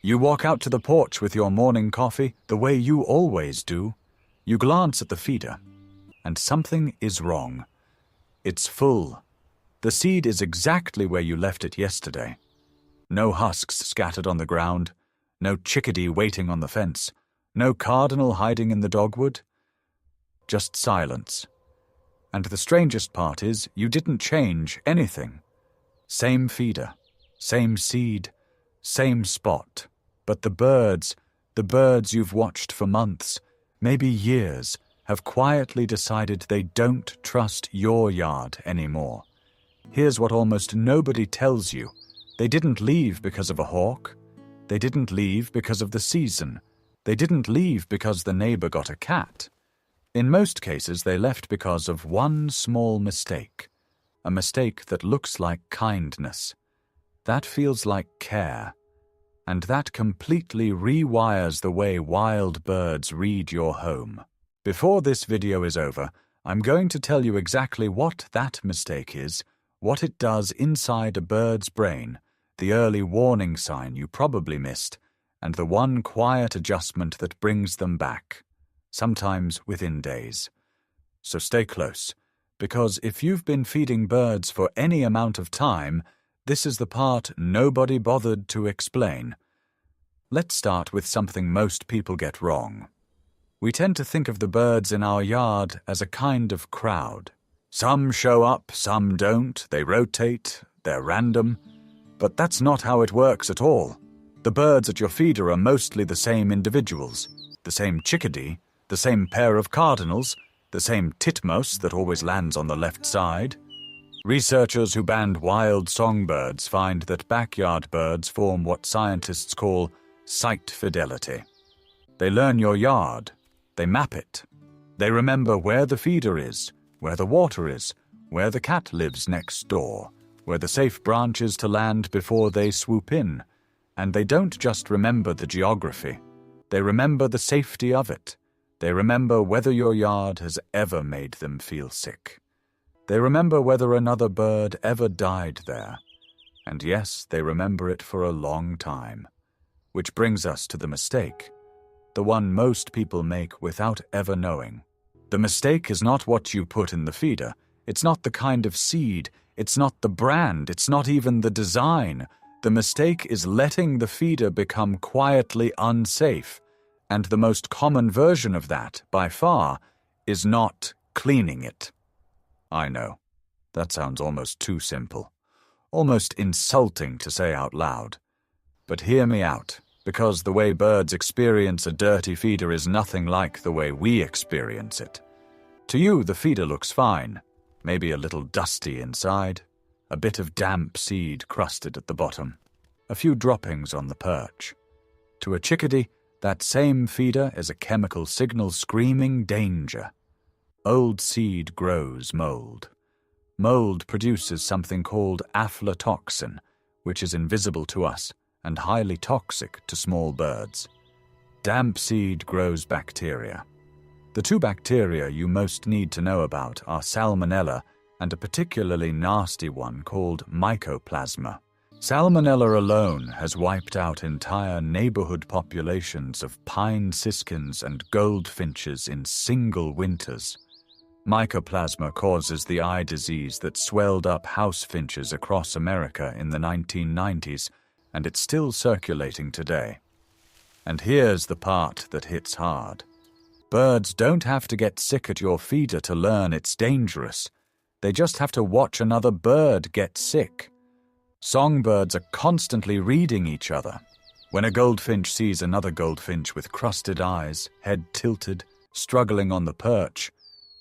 You walk out to the porch with your morning coffee the way you always do. You glance at the feeder, and something is wrong. It's full. The seed is exactly where you left it yesterday. No husks scattered on the ground, no chickadee waiting on the fence, no cardinal hiding in the dogwood. Just silence. And the strangest part is you didn't change anything. Same feeder, same seed, same spot. But the birds you've watched for months, maybe years, have quietly decided they don't trust your yard anymore. Here's what almost nobody tells you. They didn't leave because of a hawk. They didn't leave because of the season. They didn't leave because the neighbor got a cat. In most cases, they left because of one small mistake. A mistake that looks like kindness. That feels like care. And that completely rewires the way wild birds read your home. Before this video is over, I'm going to tell you exactly what that mistake is, what it does inside a bird's brain, the early warning sign you probably missed, and the one quiet adjustment that brings them back, sometimes within days. So stay close, because if you've been feeding birds for any amount of time, this is the part nobody bothered to explain. Let's start with something most people get wrong. We tend to think of the birds in our yard as a kind of crowd. Some show up, some don't, they rotate, they're random. But that's not how it works at all. The birds at your feeder are mostly the same individuals, the same chickadee, the same pair of cardinals, the same titmouse that always lands on the left side. Researchers who banned wild songbirds find that backyard birds form what scientists call site fidelity. They learn your yard, they map it. They remember where the feeder is, where the water is, where the cat lives next door, where the safe branch is to land before they swoop in. And they don't just remember the geography. They remember the safety of it. They remember whether your yard has ever made them feel sick. They remember whether another bird ever died there. And yes, they remember it for a long time. Which brings us to the mistake, the one most people make without ever knowing. The mistake is not what you put in the feeder. It's not the kind of seed. It's not the brand. It's not even the design. The mistake is letting the feeder become quietly unsafe. And the most common version of that, by far, is not cleaning it. I know, that sounds almost too simple. Almost insulting to say out loud. But hear me out, because the way birds experience a dirty feeder is nothing like the way we experience it. To you, the feeder looks fine, maybe a little dusty inside, a bit of damp seed crusted at the bottom, a few droppings on the perch. To a chickadee, that same feeder is a chemical signal screaming danger. Old seed grows mold. Mold produces something called aflatoxin, which is invisible to us and highly toxic to small birds. Damp seed grows bacteria. The two bacteria you most need to know about are Salmonella and a particularly nasty one called Mycoplasma. Salmonella alone has wiped out entire neighborhood populations of pine siskins and goldfinches in single winters. Mycoplasma causes the eye disease that swelled up house finches across America in the 1990s, and it's still circulating today. And here's the part that hits hard. Birds don't have to get sick at your feeder to learn it's dangerous. They just have to watch another bird get sick. Songbirds are constantly reading each other. When a goldfinch sees another goldfinch with crusted eyes, head tilted, struggling on the perch,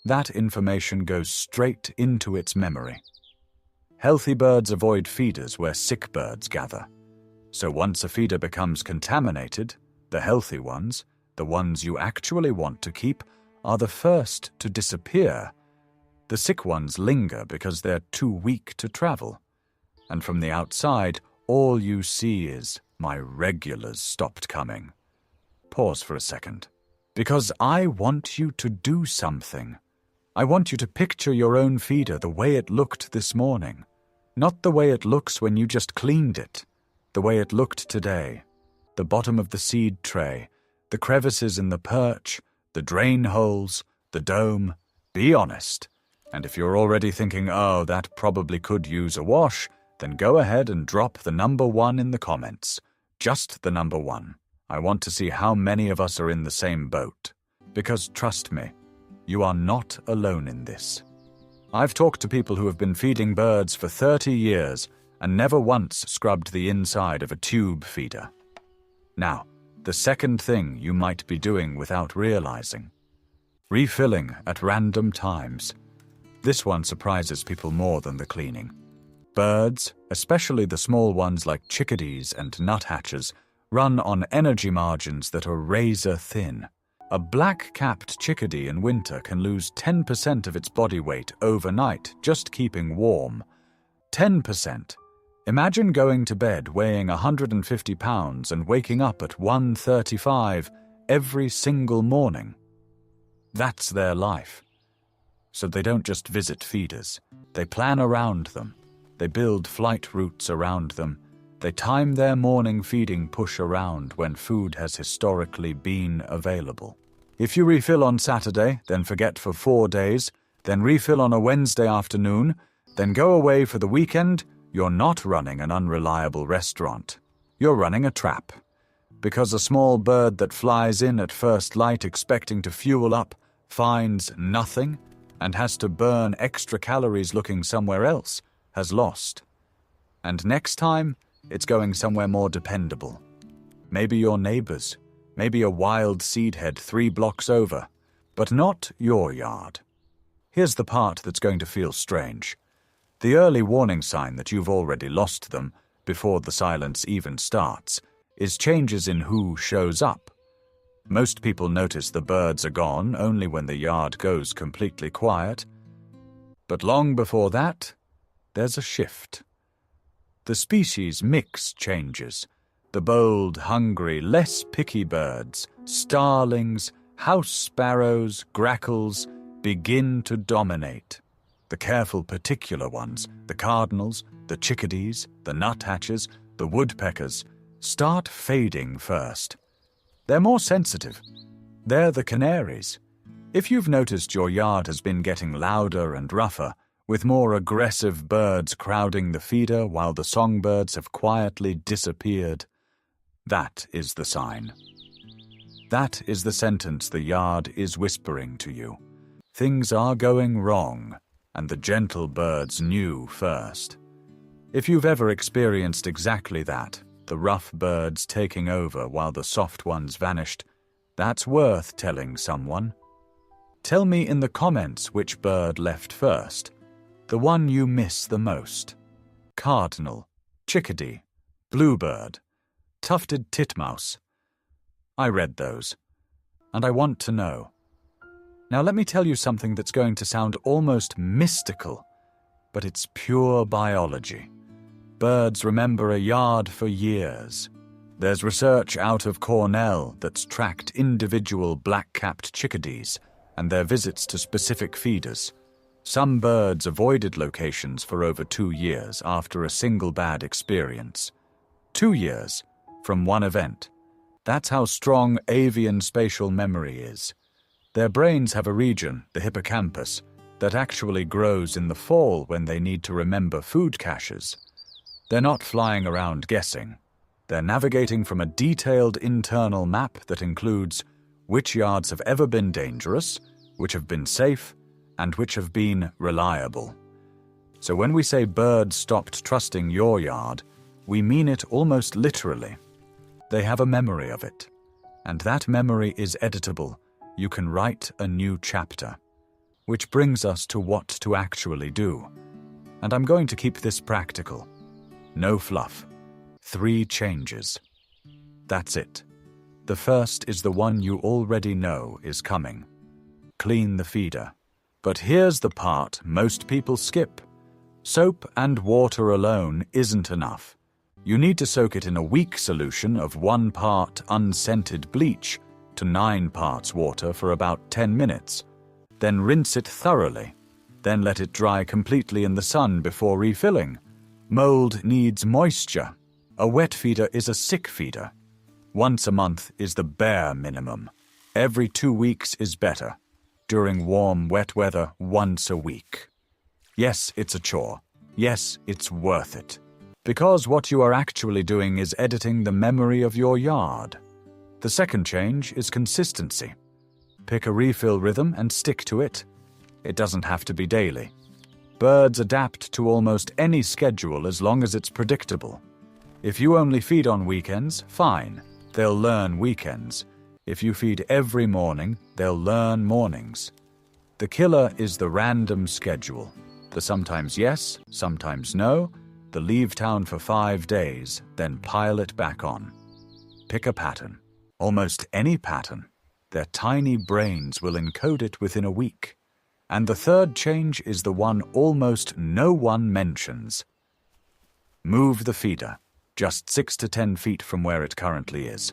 that information goes straight into its memory. Healthy birds avoid feeders where sick birds gather. So once a feeder becomes contaminated, the healthy ones, the ones you actually want to keep, are the first to disappear. The sick ones linger because they're too weak to travel. And from the outside, all you see is, my regulars stopped coming. Pause for a second. Because I want you to do something. I want you to picture your own feeder the way it looked this morning. Not the way it looks when you just cleaned it. The way it looked today. the bottom of the seed tray, the crevices in the perch, the drain holes, the dome. Be honest. And if you're already thinking, oh, that probably could use a wash, then go ahead and drop the number 1 in the comments. Just the number 1. I want to see how many of us are in the same boat. Because trust me, you are not alone in this. I've talked to people who have been feeding birds for 30 years and never once scrubbed the inside of a tube feeder. Now, the second thing you might be doing without realizing. Refilling at random times. This one surprises people more than the cleaning. Birds, especially the small ones like chickadees and nuthatches, run on energy margins that are razor thin. A black-capped chickadee in winter can lose 10% of its body weight overnight just keeping warm. 10%. Imagine going to bed weighing 150 pounds and waking up at 135 every single morning. That's their life. So they don't just visit feeders. They plan around them. They build flight routes around them. They time their morning feeding push around when food has historically been available. If you refill on Saturday, then forget for 4 days, then refill on a Wednesday afternoon, then go away for the weekend, you're not running an unreliable restaurant. You're running a trap. Because a small bird that flies in at first light expecting to fuel up finds nothing and has to burn extra calories looking somewhere else, has lost. And next time, it's going somewhere more dependable. Maybe your neighbor's, maybe a wild seed head 3 blocks over, but not your yard. Here's the part that's going to feel strange. The early warning sign that you've already lost them, before the silence even starts, is changes in who shows up. Most people notice the birds are gone only when the yard goes completely quiet. But long before that, there's a shift. The species mix changes. The bold, hungry, less picky birds, starlings, house sparrows, grackles, begin to dominate. The careful particular ones, the cardinals, the chickadees, the nuthatches, the woodpeckers, start fading first. They're more sensitive. They're the canaries. If you've noticed your yard has been getting louder and rougher, with more aggressive birds crowding the feeder while the songbirds have quietly disappeared, that is the sign. That is the sentence the yard is whispering to you. Things are going wrong, and the gentle birds knew first. If you've ever experienced exactly that, the rough birds taking over while the soft ones vanished, that's worth telling someone. Tell me in the comments which bird left first, the one you miss the most. Cardinal, chickadee, bluebird, tufted titmouse. I read those, and I want to know. Now let me tell you something that's going to sound almost mystical, but it's pure biology. Birds remember a yard for years. There's research out of Cornell that's tracked individual black-capped chickadees and their visits to specific feeders. Some birds avoided locations for over 2 years after a single bad experience. 2 years from one event. That's how strong avian spatial memory is. Their brains have a region, the hippocampus, that actually grows in the fall when they need to remember food caches. They're not flying around guessing. They're navigating from a detailed internal map that includes which yards have ever been dangerous, which have been safe, and which have been reliable. So when we say birds stopped trusting your yard, we mean it almost literally. They have a memory of it, and that memory is editable. You can write a new chapter. Which brings us to what to actually do. And I'm going to keep this practical. No fluff. 3 changes. That's it. The first is the one you already know is coming. Clean the feeder. But here's the part most people skip. Soap and water alone isn't enough. You need to soak it in a weak solution of 1 part unscented bleach to 9 parts water for about 10 minutes. Then rinse it thoroughly. Then let it dry completely in the sun before refilling. Mold needs moisture. A wet feeder is a sick feeder. Once a month is the bare minimum. Every 2 weeks is better. During warm, wet weather, once a week. Yes, it's a chore. Yes, it's worth it. Because what you are actually doing is editing the memory of your yard. The second change is consistency. Pick a refill rhythm and stick to it. It doesn't have to be daily. Birds adapt to almost any schedule as long as it's predictable. If you only feed on weekends, fine. They'll learn weekends. If you feed every morning, they'll learn mornings. The killer is the random schedule. The sometimes yes, sometimes no, the leave town for 5 days, then pile it back on. Pick a pattern. Almost any pattern. Their tiny brains will encode it within a week. And the third change is the one almost no one mentions. Move the feeder, just 6 to 10 feet from where it currently is.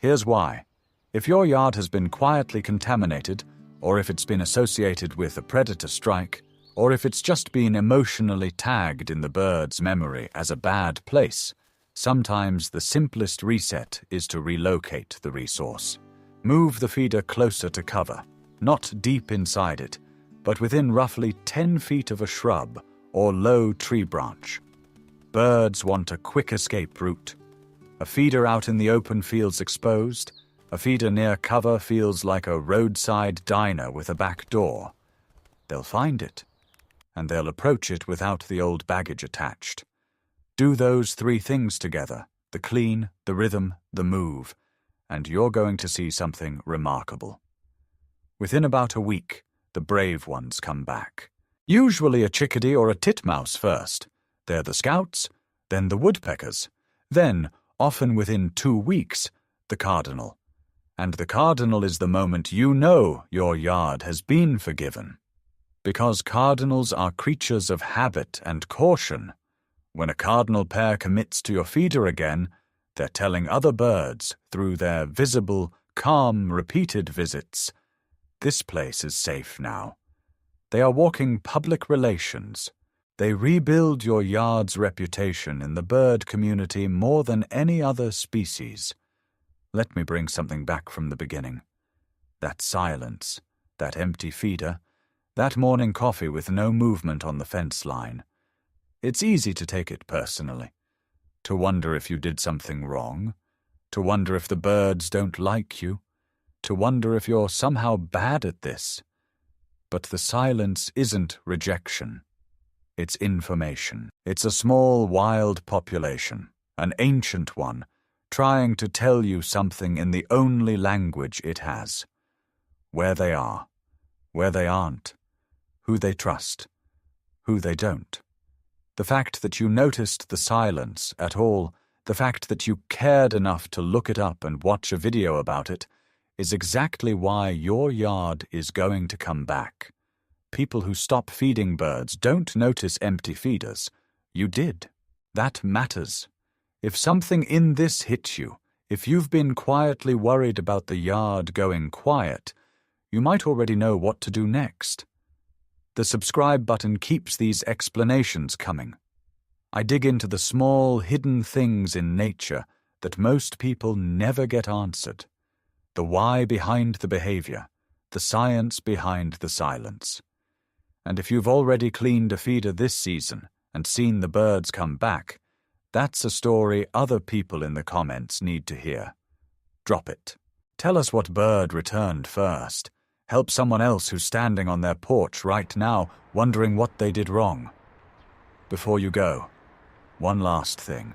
Here's why. If your yard has been quietly contaminated, or if it's been associated with a predator strike, or if it's just been emotionally tagged in the bird's memory as a bad place, sometimes the simplest reset is to relocate the resource. Move the feeder closer to cover, not deep inside it, but within roughly 10 feet of a shrub or low tree branch. Birds want a quick escape route. A feeder out in the open feels exposed. A feeder near cover feels like a roadside diner with a back door. They'll find it, and they'll approach it without the old baggage attached. Do those 3 things together, the clean, the rhythm, the move, and you're going to see something remarkable. Within about a week, the brave ones come back. Usually a chickadee or a titmouse first. They're the scouts, then the woodpeckers, then, often within 2 weeks, the cardinal. And the cardinal is the moment you know your yard has been forgiven. Because cardinals are creatures of habit and caution. When a cardinal pair commits to your feeder again, they're telling other birds, through their visible, calm, repeated visits, this place is safe now. They are walking public relations. They rebuild your yard's reputation in the bird community more than any other species. Let me bring something back from the beginning. That silence, that empty feeder, that morning coffee with no movement on the fence line. It's easy to take it personally, to wonder if you did something wrong, to wonder if the birds don't like you, to wonder if you're somehow bad at this. But the silence isn't rejection. It's information. It's a small, wild population, an ancient one, trying to tell you something in the only language it has. Where they are, where they aren't, who they trust, who they don't. The fact that you noticed the silence at all, the fact that you cared enough to look it up and watch a video about it, is exactly why your yard is going to come back. People who stop feeding birds don't notice empty feeders. You did. That matters. If something in this hits you, if you've been quietly worried about the yard going quiet, you might already know what to do next. The subscribe button keeps these explanations coming. I dig into the small, hidden things in nature that most people never get answered. The why behind the behavior, the science behind the silence. And if you've already cleaned a feeder this season and seen the birds come back, that's a story other people in the comments need to hear. Drop it. Tell us what bird returned first. Help someone else who's standing on their porch right now, wondering what they did wrong. Before you go, one last thing.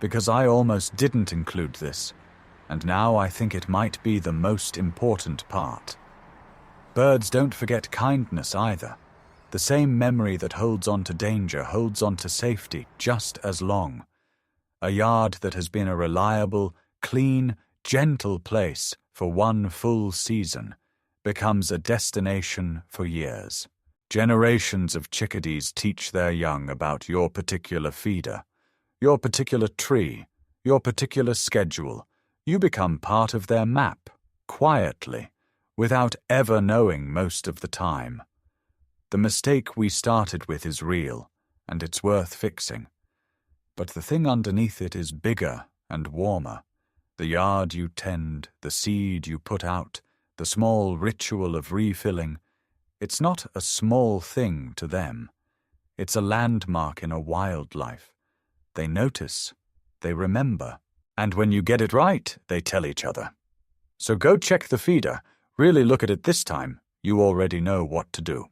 Because I almost didn't include this, and now I think it might be the most important part. Birds don't forget kindness either. The same memory that holds on to danger holds on to safety just as long. A yard that has been a reliable, clean, gentle place for one full season becomes a destination for years. Generations of chickadees teach their young about your particular feeder, your particular tree, your particular schedule. You become part of their map, quietly, without ever knowing most of the time. The mistake we started with is real, and it's worth fixing. But the thing underneath it is bigger and warmer. The yard you tend, the seed you put out, the small ritual of refilling, it's not a small thing to them. It's a landmark in a wildlife. They notice, they remember, and when you get it right, they tell each other. So go check the feeder. Really look at it this time. You already know what to do.